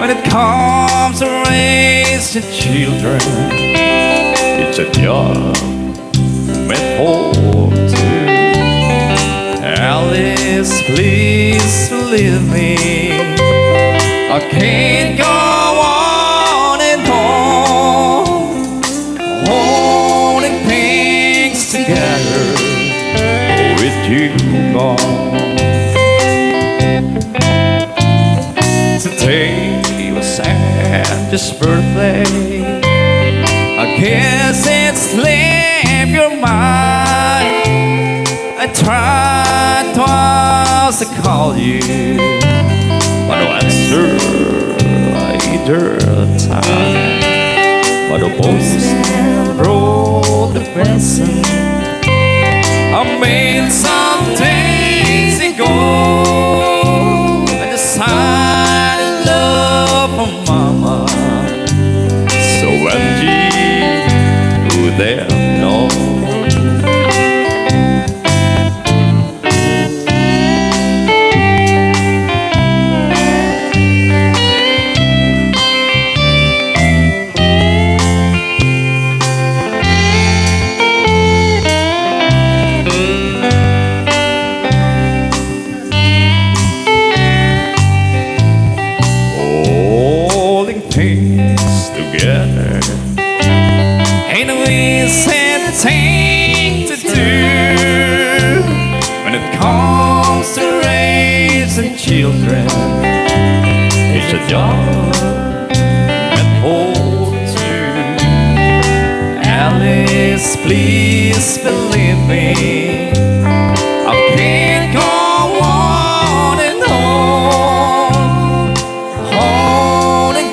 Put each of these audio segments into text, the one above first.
When it comes to raising children, it's a job meant for two. Alice, please believe me, I can't go on and on, holding things together with you gone. Today was Santa's birthday. I guess it's left your mind. I tried twice to call you, but no answer either time. But the postman brought the present. I made some days ago. I decided love from Mama. So empty, you there know. Things together ain't no easy thing to do. When it comes to raising children, it's a job meant for two. Alice, please believe me, I can't go on and on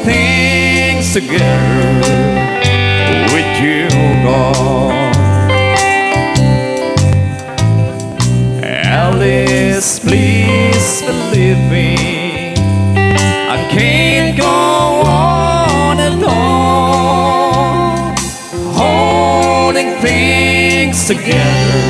things together with you gone. Alice, please believe me, I can't go on and on, holding things together